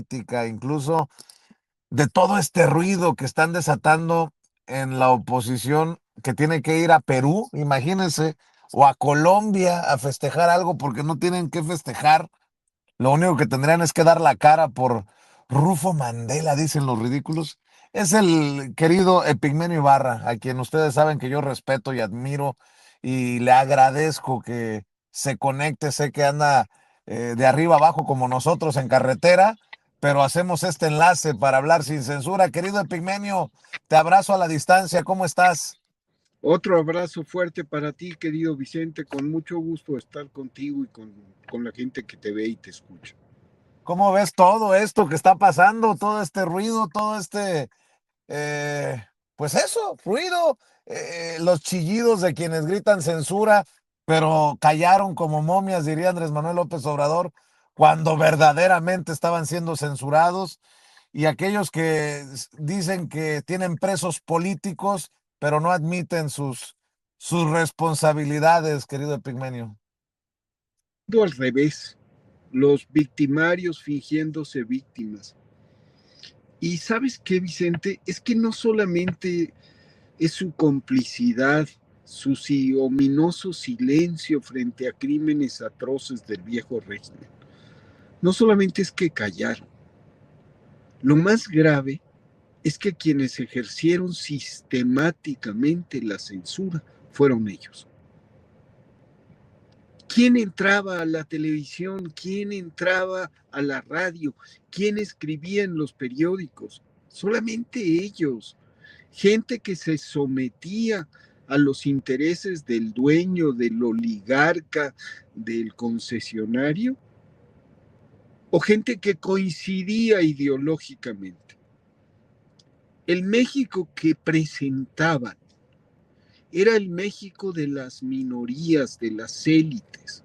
política, incluso de todo este ruido que están desatando en la oposición, que tiene que ir a Perú, imagínense, o a Colombia a festejar algo porque no tienen que festejar. Lo único que tendrían es que dar la cara por Rufo Mandela, dicen los ridículos. Es el querido Epigmenio Ibarra, a quien ustedes saben que yo respeto y admiro y le agradezco que se conecte. Sé que anda de arriba abajo como nosotros en carretera, pero hacemos este enlace para hablar sin censura. Querido Epigmenio, te abrazo a la distancia. ¿Cómo estás? Otro abrazo fuerte para ti, querido Vicente. Con mucho gusto estar contigo y con la gente que te ve y te escucha. ¿Cómo ves todo esto que está pasando? Todo este ruido, todo este pues eso, ruido, los chillidos de quienes gritan censura, pero callaron como momias, diría Andrés Manuel López Obrador, cuando verdaderamente estaban siendo censurados, y aquellos que dicen que tienen presos políticos, pero no admiten sus responsabilidades, querido Epigmenio. Al revés, los victimarios fingiéndose víctimas. Y sabes qué, Vicente, es que no solamente es su complicidad, su ominoso silencio frente a crímenes atroces del viejo régimen. No solamente es que callaron. Lo más grave es que quienes ejercieron sistemáticamente la censura fueron ellos. ¿Quién entraba a la televisión? ¿Quién entraba a la radio? ¿Quién escribía en los periódicos? Solamente ellos. Gente que se sometía a los intereses del dueño, del oligarca, del concesionario, o gente que coincidía ideológicamente. El México que presentaban era el México de las minorías, de las élites.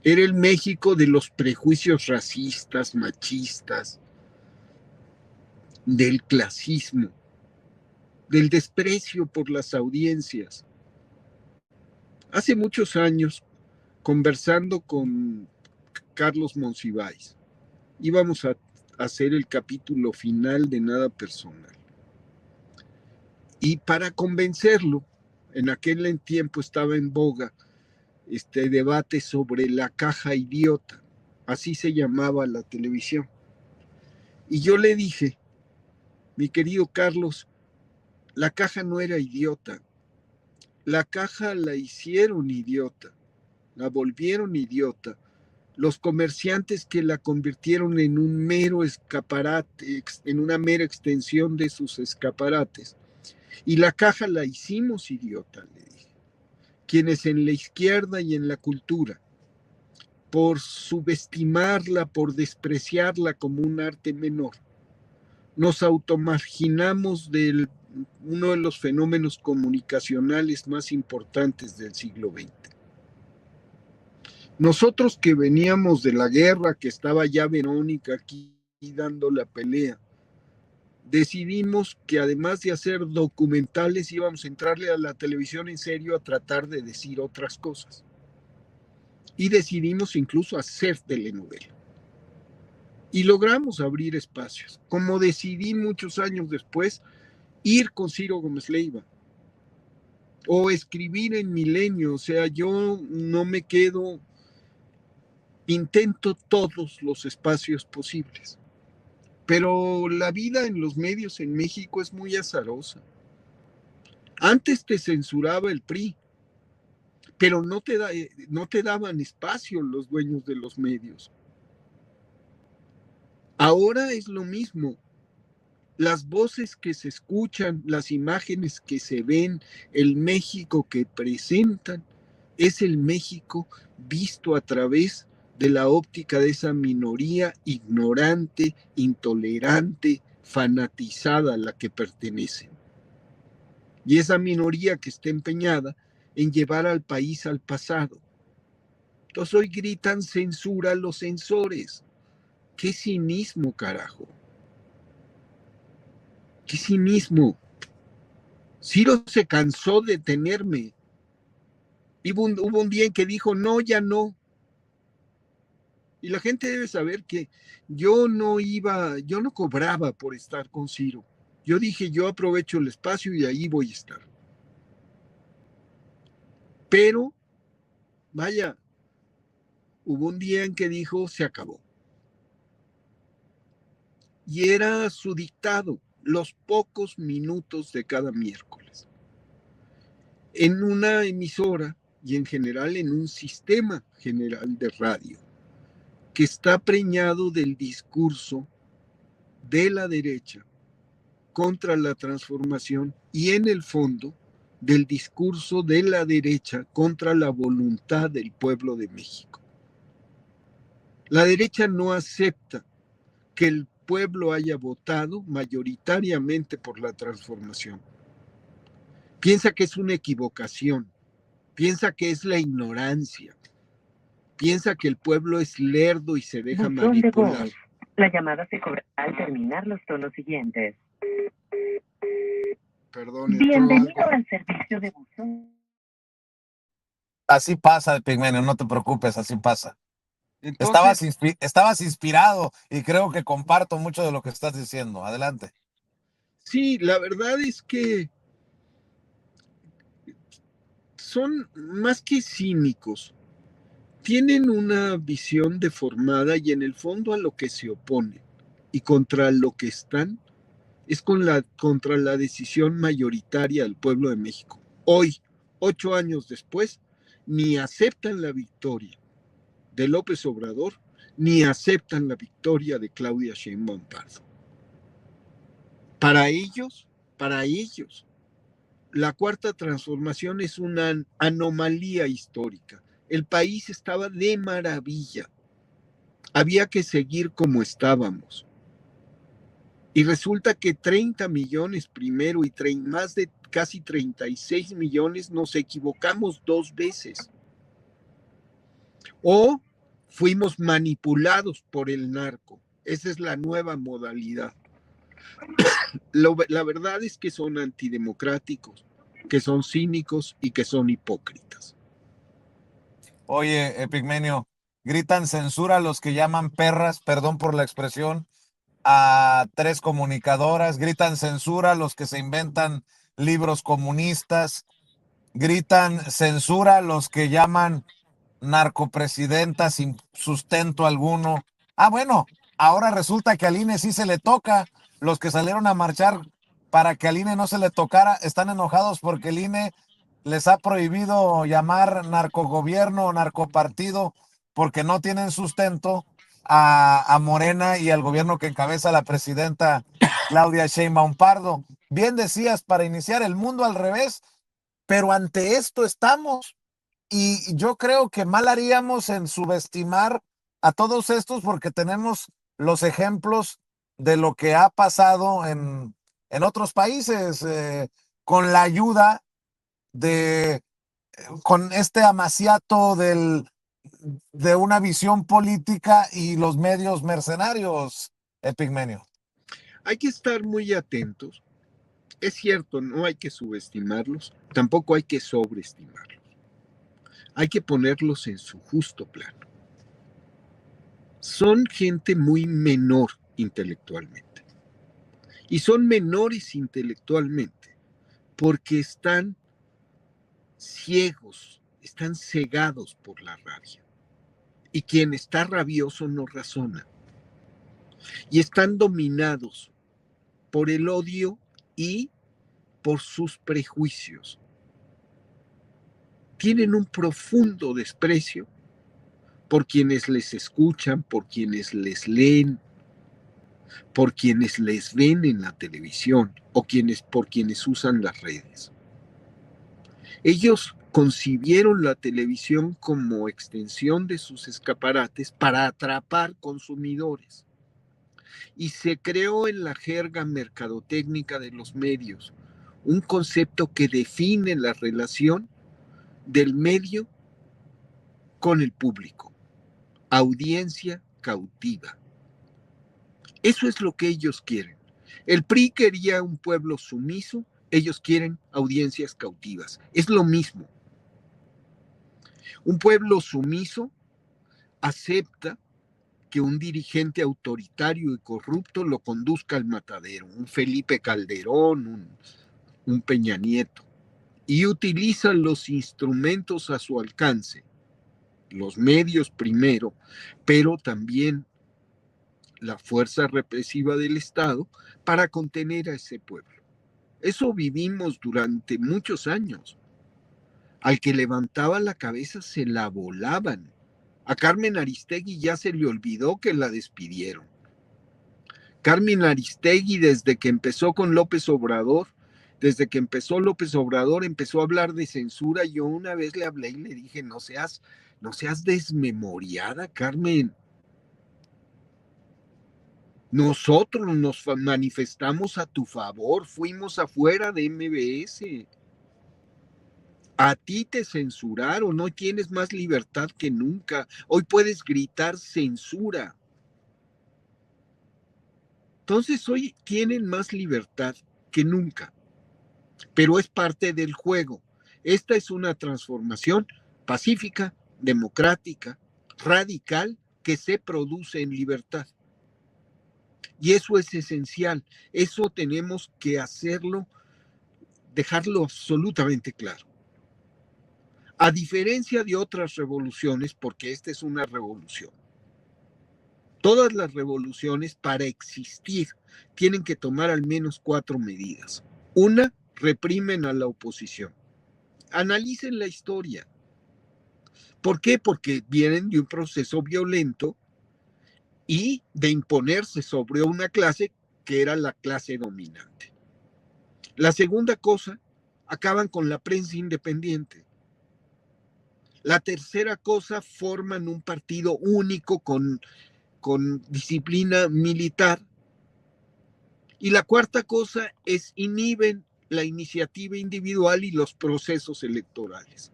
Era el México de los prejuicios racistas, machistas, del clasismo, del desprecio por las audiencias. Hace muchos años, conversando con Carlos Monsiváis, íbamos a hacer el capítulo final de Nada Personal. Y para convencerlo, en aquel tiempo estaba en boga este debate sobre la caja idiota, así se llamaba la televisión. Y yo le dije, mi querido Carlos, la caja no era idiota, la caja la hicieron idiota, la volvieron idiota los comerciantes que la convirtieron en un mero escaparate, en una mera extensión de sus escaparates. Y la caja la hicimos idiota, le dije. Quienes en la izquierda y en la cultura, por subestimarla, por despreciarla como un arte menor, nos automarginamos de uno de los fenómenos comunicacionales más importantes del siglo XX. Nosotros que veníamos de la guerra, que estaba ya Verónica aquí dando la pelea, decidimos que además de hacer documentales íbamos a entrarle a la televisión en serio a tratar de decir otras cosas. Y decidimos incluso hacer telenovela. Y logramos abrir espacios. Como decidí muchos años después ir con Ciro Gómez Leiva o escribir en Milenio. O sea, yo no me quedo, intento todos los espacios posibles. Pero la vida en los medios en México es muy azarosa. Antes te censuraba el PRI, pero no te daban espacio los dueños de los medios. Ahora es lo mismo. Las voces que se escuchan, las imágenes que se ven, el México que presentan, es el México visto a través de la óptica de esa minoría ignorante, intolerante, fanatizada a la que pertenecen. Y esa minoría que está empeñada en llevar al país al pasado. Entonces hoy gritan censura a los censores. ¡Qué cinismo, carajo! ¡Qué cinismo! Ciro se cansó de tenerme. Hubo un día en que dijo, no, ya no. Y la gente debe saber que yo no cobraba por estar con Ciro. Yo dije, yo aprovecho el espacio y ahí voy a estar. Pero, vaya, hubo un día en que dijo, se acabó. Y era su dictado, los pocos minutos de cada miércoles. En una emisora y en general en un sistema general de radio que está preñado del discurso de la derecha contra la transformación y en el fondo del discurso de la derecha contra la voluntad del pueblo de México. La derecha no acepta que el pueblo haya votado mayoritariamente por la transformación. Piensa que es una equivocación, piensa que es la ignorancia, piensa que el pueblo es lerdo y se deja manipular. La llamada se cobrará al terminar los tonos siguientes. Perdón, bienvenido al servicio de buzón. Así pasa, Epigmenio, no te preocupes, así pasa. Entonces, estabas inspirado y creo que comparto mucho de lo que estás diciendo. Adelante. Sí, la verdad es que son más que cínicos, tienen una visión deformada y en el fondo a lo que se oponen y contra lo que están es contra la decisión mayoritaria del pueblo de México. Hoy, 8 años después, ni aceptan la victoria de López Obrador, ni aceptan la victoria de Claudia Sheinbaum Pardo. Para ellos, la cuarta transformación es una anomalía histórica. El país estaba de maravilla. Había que seguir como estábamos. Y resulta que 30 millones primero y más de casi 36 millones nos equivocamos 2 veces. O fuimos manipulados por el narco. Esa es la nueva modalidad. La verdad es que son antidemocráticos, que son cínicos y que son hipócritas. Oye, Epigmenio, gritan censura a los que llaman perras, perdón por la expresión, a 3 comunicadoras, gritan censura a los que se inventan libros comunistas, gritan censura a los que llaman narcopresidenta sin sustento alguno. Ah, bueno, ahora resulta que al INE sí se le toca. Los que salieron a marchar para que al INE no se le tocara están enojados porque el INE les ha prohibido llamar narcogobierno o narcopartido porque no tienen sustento a Morena y al gobierno que encabeza la presidenta Claudia Sheinbaum Pardo. Bien decías, para iniciar el mundo al revés, pero ante esto estamos. Y yo creo que mal haríamos en subestimar a todos estos porque tenemos los ejemplos de lo que ha pasado en otros países con la ayuda con este amaciato de una visión política y los medios mercenarios, Epigmenio. Hay que estar muy atentos. Es cierto, no hay que subestimarlos, tampoco hay que sobreestimarlos. Hay que ponerlos en su justo plano. Son gente muy menor intelectualmente. Y son menores intelectualmente porque están ciegos, están cegados por la rabia. Y quien está rabioso no razona. Y están dominados por el odio y por sus prejuicios. Tienen un profundo desprecio por quienes les escuchan, por quienes les leen, por quienes les ven en la televisión o por quienes usan las redes. Ellos concibieron la televisión como extensión de sus escaparates para atrapar consumidores. Y se creó en la jerga mercadotécnica de los medios un concepto que define la relación del medio con el público. Audiencia cautiva. Eso es lo que ellos quieren. El PRI quería un pueblo sumiso, ellos quieren audiencias cautivas. Es lo mismo. Un pueblo sumiso acepta que un dirigente autoritario y corrupto lo conduzca al matadero, un Felipe Calderón, un Peña Nieto, y utiliza los instrumentos a su alcance, los medios primero, pero también la fuerza represiva del Estado para contener a ese pueblo. Eso vivimos durante muchos años. Al que levantaba la cabeza se la volaban. A Carmen Aristegui ya se le olvidó que la despidieron. Carmen Aristegui, desde que empezó con López Obrador, empezó a hablar de censura. Yo una vez le hablé y le dije, no seas desmemoriada, Carmen. Nosotros nos manifestamos a tu favor, fuimos afuera de MBS. A ti te censuraron, hoy tienes más libertad que nunca. Hoy puedes gritar censura. Entonces hoy tienen más libertad que nunca, pero es parte del juego. Esta es una transformación pacífica, democrática, radical, que se produce en libertad. Y eso es esencial. Eso tenemos que hacerlo, dejarlo absolutamente claro. A diferencia de otras revoluciones, porque esta es una revolución, todas las revoluciones para existir tienen que tomar al menos 4 medidas. Una, reprimen a la oposición. Analicen la historia. ¿Por qué? Porque vienen de un proceso violento y de imponerse sobre una clase que era la clase dominante. La segunda cosa, acaban con la prensa independiente. La tercera cosa, forman un partido único con disciplina militar. Y la cuarta cosa es inhiben la iniciativa individual y los procesos electorales.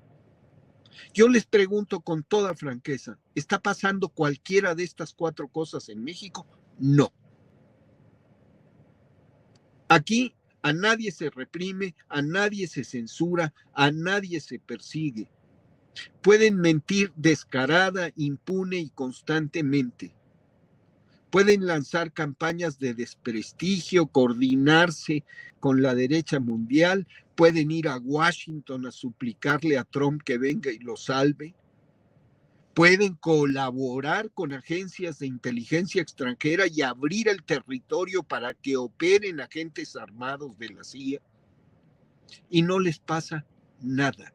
Yo les pregunto con toda franqueza, ¿está pasando cualquiera de estas 4 cosas en México? No. Aquí a nadie se reprime, a nadie se censura, a nadie se persigue. Pueden mentir descarada, impune y constantemente. Pueden lanzar campañas de desprestigio, coordinarse con la derecha mundial, pueden ir a Washington a suplicarle a Trump que venga y lo salve, pueden colaborar con agencias de inteligencia extranjera y abrir el territorio para que operen agentes armados de la CIA, y no les pasa nada.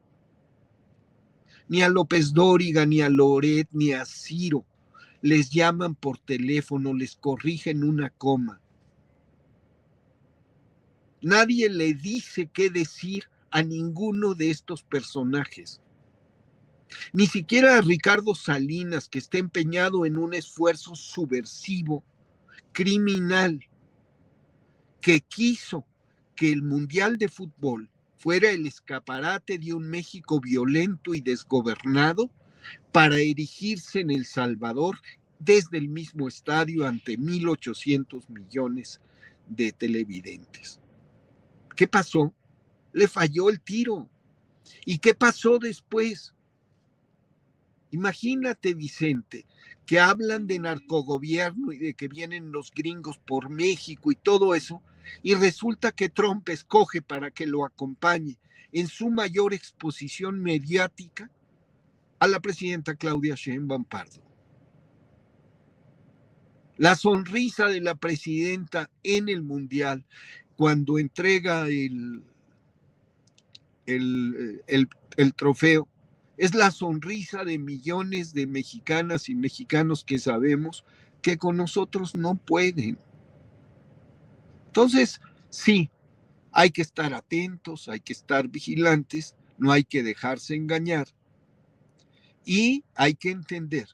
Ni a López Dóriga, ni a Loret, ni a Ciro. Les llaman por teléfono, les corrigen una coma. Nadie le dice qué decir a ninguno de estos personajes. Ni siquiera a Ricardo Salinas, que está empeñado en un esfuerzo subversivo, criminal, que quiso que el Mundial de Fútbol fuera el escaparate de un México violento y desgobernado para erigirse en El Salvador desde el mismo estadio ante 1,800 millones de televidentes. ¿Qué pasó? Le falló el tiro. ¿Y qué pasó después? Imagínate, Vicente, que hablan de narcogobierno y de que vienen los gringos por México y todo eso, y resulta que Trump escoge para que lo acompañe en su mayor exposición mediática a la presidenta Claudia Sheinbaum Pardo. La sonrisa de la presidenta en el Mundial cuando entrega el trofeo es la sonrisa de millones de mexicanas y mexicanos que sabemos que con nosotros no pueden. Entonces, sí, hay que estar atentos, hay que estar vigilantes, no hay que dejarse engañar y hay que entender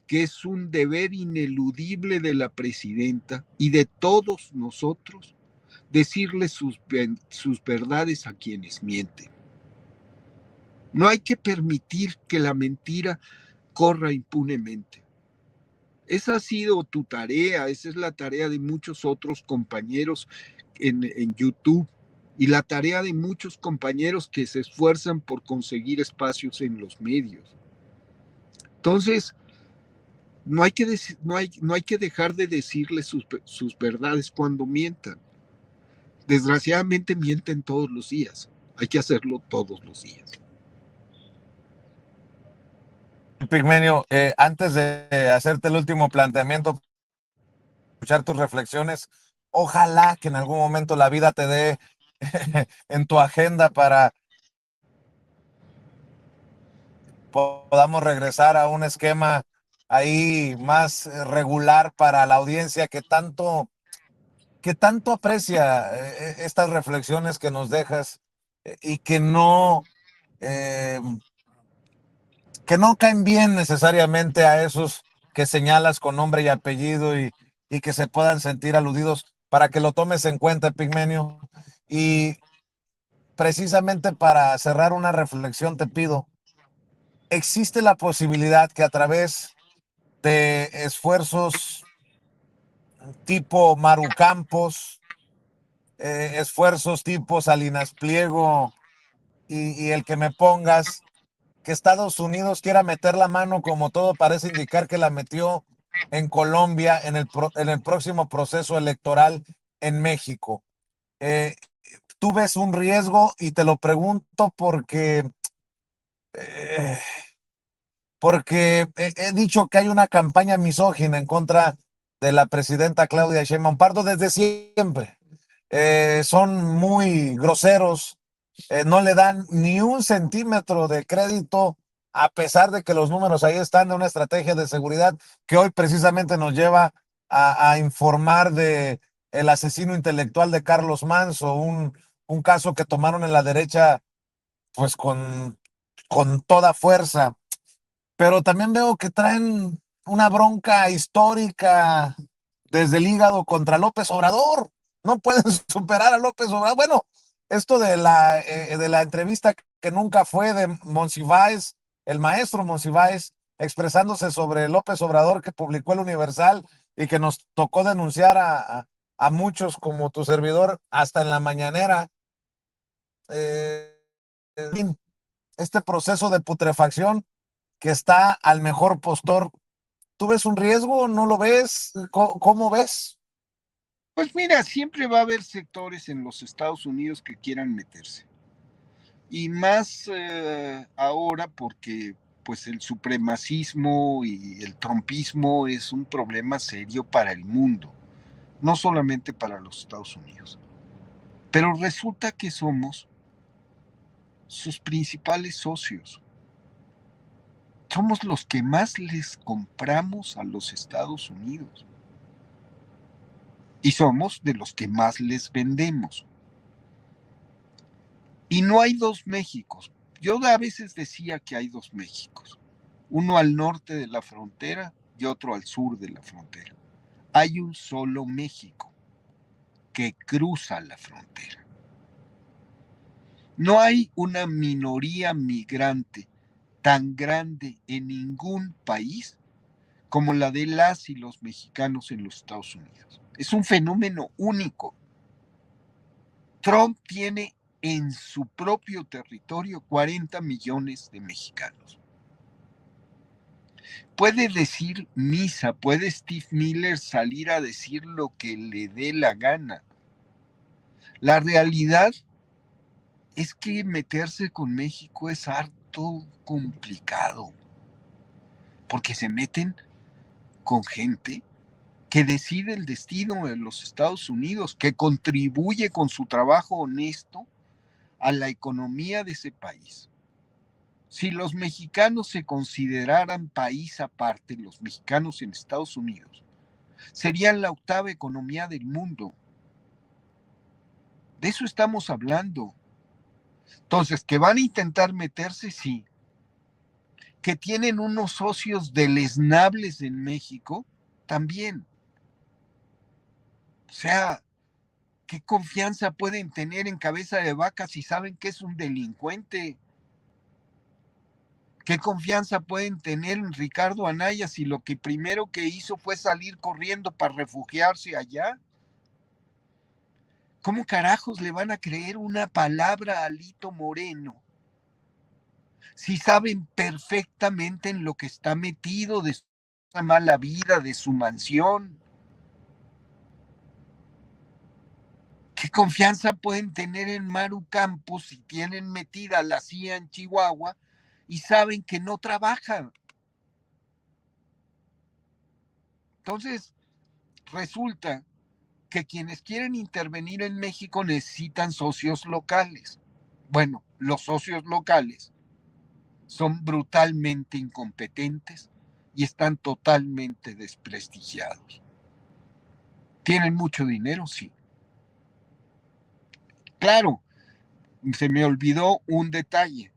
que es un deber ineludible de la presidenta y de todos nosotros decirle sus verdades a quienes mienten. No hay que permitir que la mentira corra impunemente. Esa ha sido tu tarea, esa es la tarea de muchos otros compañeros en YouTube y la tarea de muchos compañeros que se esfuerzan por conseguir espacios en los medios. Entonces, No hay que dejar de decirles sus verdades cuando mientan. Desgraciadamente mienten todos los días. Hay que hacerlo todos los días. Pigmenio, antes de hacerte el último planteamiento, escuchar tus reflexiones, ojalá que en algún momento la vida te dé en tu agenda para podamos regresar a un esquema ahí más regular para la audiencia que tanto aprecia estas reflexiones que nos dejas y eh, que no caen bien necesariamente a esos que señalas con nombre y apellido y que se puedan sentir aludidos para que lo tomes en cuenta, Pigmenio. Y precisamente para cerrar una reflexión te pido, ¿existe la posibilidad que a través de esfuerzos tipo Maru Campos, esfuerzos tipo Salinas Pliego y el que me pongas, que Estados Unidos quiera meter la mano, como todo parece indicar que la metió en Colombia en el próximo proceso electoral en México? Eh, ¿Tú ves un riesgo? Y te lo pregunto eh, porque he dicho que hay una campaña misógina en contra de la presidenta Claudia Sheinbaum Pardo desde siempre. Son muy groseros, no le dan ni un centímetro de crédito, a pesar de que los números ahí están de una estrategia de seguridad que hoy precisamente nos lleva a informar de el asesino intelectual de Carlos Manso, un caso que tomaron en la derecha pues con toda fuerza, pero también veo que traen una bronca histórica desde el hígado contra López Obrador. No pueden superar a López Obrador. Bueno, esto de la entrevista que nunca fue de Monsiváis, el maestro Monsiváis, expresándose sobre López Obrador que publicó el Universal y que nos tocó denunciar a muchos como tu servidor hasta en la mañanera. Eh, este proceso de putrefacción que está al mejor postor. ¿Tú ves un riesgo? ¿No lo ves? ¿Cómo ves? Pues mira, siempre va a haber sectores en los Estados Unidos que quieran meterse. Y más ahora porque pues el supremacismo y el trumpismo es un problema serio para el mundo, no solamente para los Estados Unidos. Pero resulta que somos sus principales socios. Somos los que más les compramos a los Estados Unidos. Y somos de los que más les vendemos. Y no hay dos Méxicos. Yo a veces decía que hay dos Méxicos. Uno al norte de la frontera y otro al sur de la frontera. Hay un solo México que cruza la frontera. No hay una minoría migrante tan grande en ningún país como la de las y los mexicanos en los Estados Unidos. Es un fenómeno único. Trump tiene en su propio territorio 40 millones de mexicanos. Puede decir misa, puede Steve Miller salir a decir lo que le dé la gana. La realidad es que meterse con México es harto complicado, porque se meten con gente que decide el destino de los Estados Unidos, que contribuye con su trabajo honesto a la economía de ese país. Si los mexicanos se consideraran país aparte, los mexicanos en Estados Unidos, serían la octava economía del mundo. De eso estamos hablando. Entonces, que van a intentar meterse, sí. Que tienen unos socios deleznables en México, también. O sea, ¿qué confianza pueden tener en Cabeza de Vaca si saben que es un delincuente? ¿Qué confianza pueden tener en Ricardo Anaya si lo que primero que hizo fue salir corriendo para refugiarse allá? ¿Cómo carajos le van a creer una palabra a Alito Moreno si saben perfectamente en lo que está metido mala vida de su mansión. ¿Qué confianza pueden tener en Maru Campos si tienen metida a la CIA en Chihuahua y saben que no trabaja? Entonces, resulta que quienes quieren intervenir en México necesitan socios locales. Bueno, los socios locales son brutalmente incompetentes y están totalmente desprestigiados. ¿Tienen mucho dinero? Sí. Claro, se me olvidó un detalle.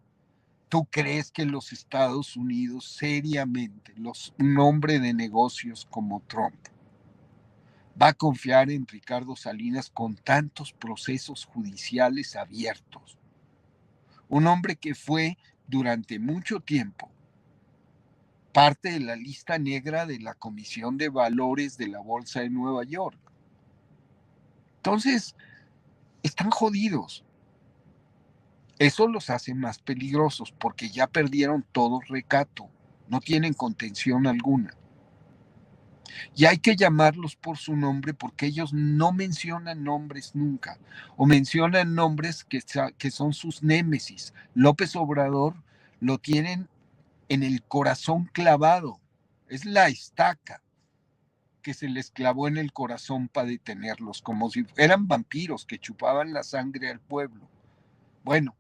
¿Tú crees que los Estados Unidos seriamente, un hombre de negocios como Trump, va a confiar en Ricardo Salinas con tantos procesos judiciales abiertos? Un hombre que fue durante mucho tiempo parte de la lista negra de la Comisión de Valores de la Bolsa de Nueva York. Entonces, están jodidos. Eso los hace más peligrosos porque ya perdieron todo recato, no tienen contención alguna. Y hay que llamarlos por su nombre porque ellos no mencionan nombres nunca, o mencionan nombres que son sus némesis. López Obrador lo tienen en el corazón clavado, es la estaca que se les clavó en el corazón para detenerlos, como si eran vampiros que chupaban la sangre al pueblo. Bueno,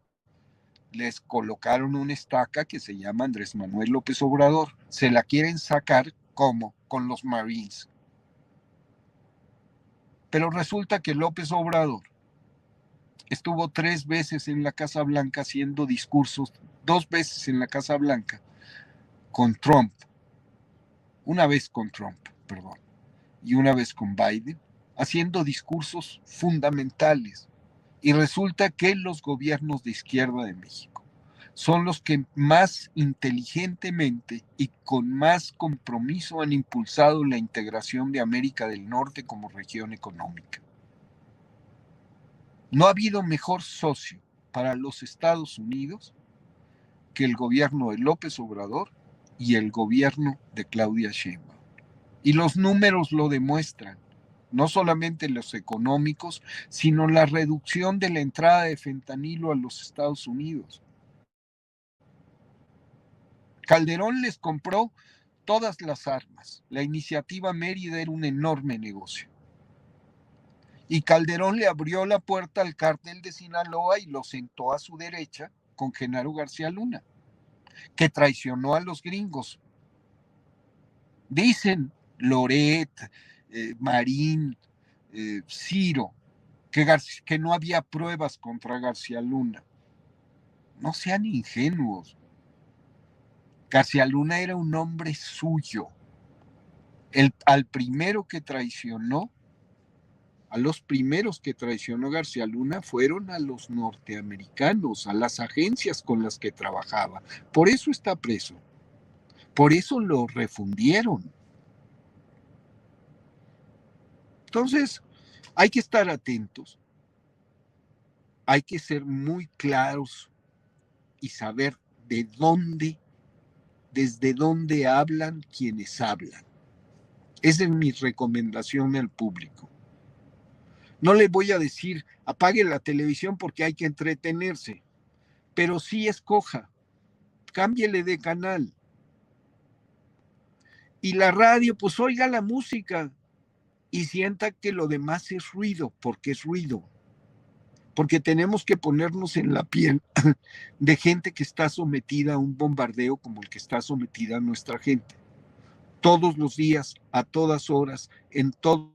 les colocaron una estaca que se llama Andrés Manuel López Obrador. Se la quieren sacar como con los Marines. Pero resulta que López Obrador estuvo 3 veces en la Casa Blanca haciendo discursos, 2 veces en la Casa Blanca con Trump, una vez con Trump, perdón, y una vez con Biden, haciendo discursos fundamentales. Y resulta que los gobiernos de izquierda de México son los que más inteligentemente y con más compromiso han impulsado la integración de América del Norte como región económica. No ha habido mejor socio para los Estados Unidos que el gobierno de López Obrador y el gobierno de Claudia Sheinbaum. Y los números lo demuestran, no solamente los económicos, sino la reducción de la entrada de fentanilo a los Estados Unidos. Calderón les compró todas las armas. La iniciativa Mérida era un enorme negocio. Y Calderón le abrió la puerta al cártel de Sinaloa y lo sentó a su derecha con Genaro García Luna, que traicionó a los gringos. Dicen Loret, Marín, Ciro, que no había pruebas contra García Luna. No sean ingenuos. García Luna era un hombre suyo. Al primero que traicionó, a los primeros que traicionó García Luna fueron a los norteamericanos, a las agencias con las que trabajaba. Por eso está preso. Por eso lo refundieron. Entonces, hay que estar atentos. Hay que ser muy claros y saber desde dónde hablan quienes hablan. Esa es mi recomendación al público. No le voy a decir, apague la televisión porque hay que entretenerse, pero sí escoja, cámbiele de canal. Y la radio, pues oiga la música y sienta que lo demás es ruido, porque es ruido. Porque tenemos que ponernos en la piel de gente que está sometida a un bombardeo como el que está sometida nuestra gente. Todos los días, a todas horas, en todos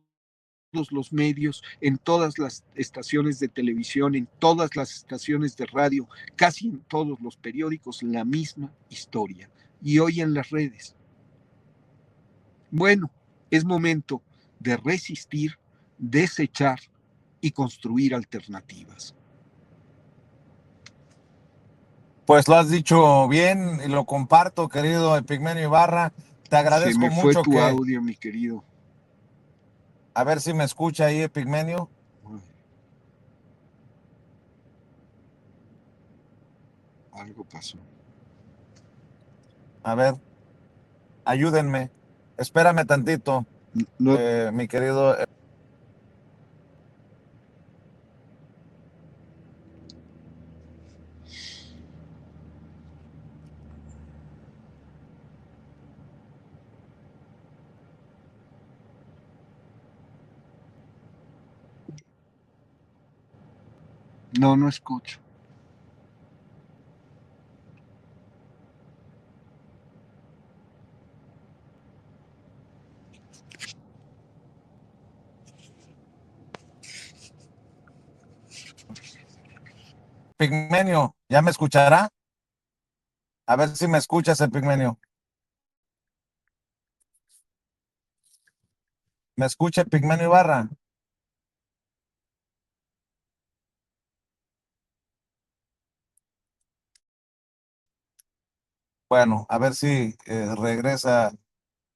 los medios, en todas las estaciones de televisión, en todas las estaciones de radio, casi en todos los periódicos, la misma historia. Y hoy en las redes. Bueno, es momento de resistir, desechar y construir alternativas. Pues lo has dicho bien y lo comparto, querido Epigmenio Ibarra. Te Se agradezco me fue mucho tu que, audio, mi querido. a ver si me escucha ahí, Epigmenio. Algo pasó. A ver, ayúdenme. Espérame tantito, No, mi querido. no escucho. Pigmenio, ¿ya me escuchará? A ver si me escuchas, el Pigmenio. ¿Me escucha el Pigmenio Ibarra? Bueno, a ver si regresa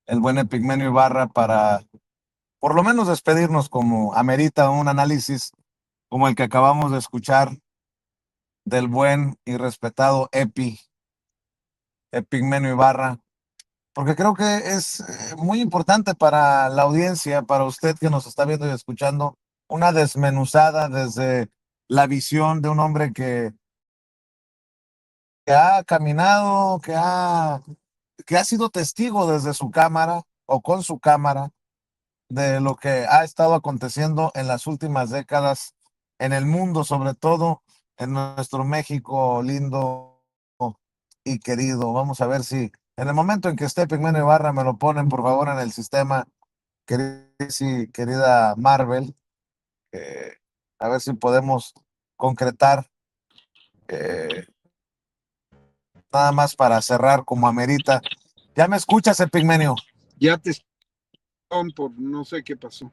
el buen Epigmenio Ibarra para por lo menos despedirnos como amerita un análisis como el que acabamos de escuchar del buen y respetado Epigmenio Ibarra, porque creo que es muy importante para la audiencia, para usted que nos está viendo y escuchando, una desmenuzada desde la visión de un hombre que ha caminado, que ha sido testigo desde su cámara o con su cámara de lo que ha estado aconteciendo en las últimas décadas en el mundo, sobre todo en nuestro México lindo y querido. Vamos a ver si en el momento en que esté Pigmenio Ibarra me lo ponen por favor en el sistema, sí, querida Marvel, eh, a ver si podemos concretar, eh, nada más para cerrar como amerita. ¿Ya me escuchas, Epigmenio? Ya te por no sé qué pasó.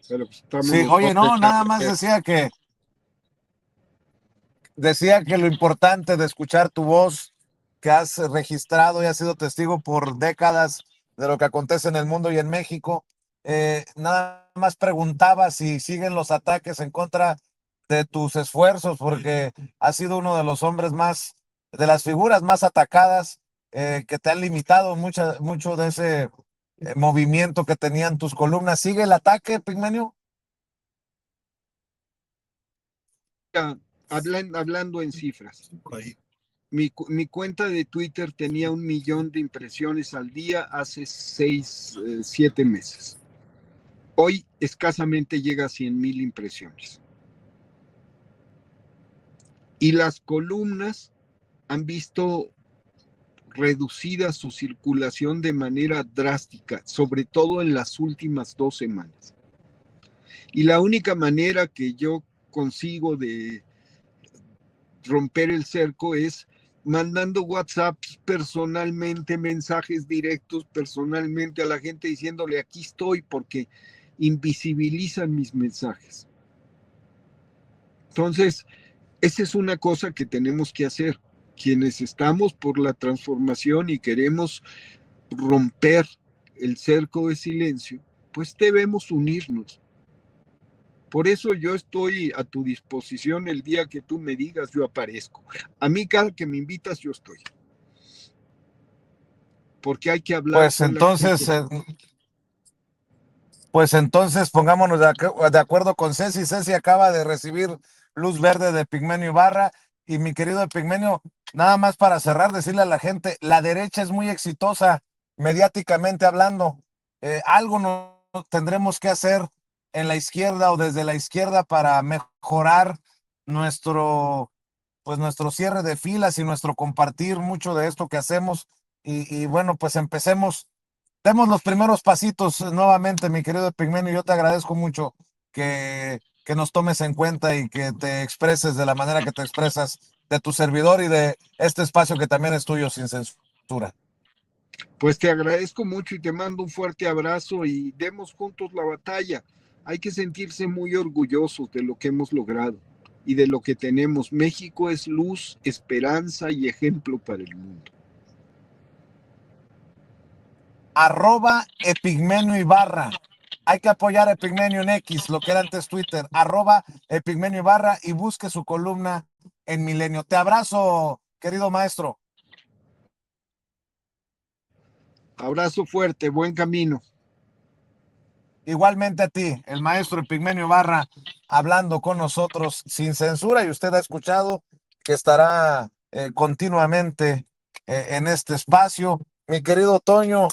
Pero pues estamos Sí, los oye, dos de no, nada más charla. decía que lo importante de escuchar tu voz, que has registrado y has sido testigo por décadas de lo que acontece en el mundo y en México, nada más preguntaba si siguen los ataques en contra de tus esfuerzos, porque has sido uno de los hombres más, de las figuras más atacadas, que te han limitado mucho de ese movimiento que tenían tus columnas. ¿Sigue el ataque, Pigmenio? Hablando en cifras. Mi cuenta de Twitter tenía 1 millón de impresiones al día hace 7 meses. Hoy escasamente llega a 100,000 impresiones. Y las columnas han visto reducida su circulación de manera drástica, sobre todo en las últimas 2 semanas. Y la única manera que yo consigo de romper el cerco es mandando WhatsApps personalmente, mensajes directos personalmente a la gente diciéndole aquí estoy, porque invisibilizan mis mensajes. Entonces, esa es una cosa que tenemos que hacer. Quienes estamos por la transformación y queremos romper el cerco de silencio, pues debemos unirnos. Por eso yo estoy a tu disposición el día que tú me digas, yo aparezco. A mí cada que me invitas yo estoy. Porque hay que hablar Pues con la gente. entonces, Pues entonces pongámonos de acuerdo con Ceci. Ceci acaba de recibir luz verde de Pigmenio Ibarra. Y mi querido Pigmenio, nada más para cerrar, decirle a la gente, la derecha es muy exitosa, mediáticamente hablando. Algo no tendremos que hacer en la izquierda o desde la izquierda para mejorar nuestro, pues nuestro cierre de filas y nuestro compartir mucho de esto que hacemos. Y bueno, pues empecemos. Demos los primeros pasitos nuevamente, mi querido Pigmenio. Yo te agradezco mucho que nos tomes en cuenta y que te expreses de la manera que te expresas de tu servidor y de este espacio que también es tuyo sin censura. Pues te agradezco mucho y te mando un fuerte abrazo y demos juntos la batalla. Hay que sentirse muy orgullosos de lo que hemos logrado y de lo que tenemos. México es luz, esperanza y ejemplo para el mundo. @Epigmenio Ibarra. Hay que apoyar a Epigmenio en X, lo que era antes Twitter. @Epigmenio Ibarra y busque su columna en Milenio. Te abrazo, querido maestro. Abrazo fuerte, buen camino. Igualmente a ti, el maestro Epigmenio Barra, hablando con nosotros sin censura, y usted ha escuchado que estará continuamente en este espacio. Mi querido Toño,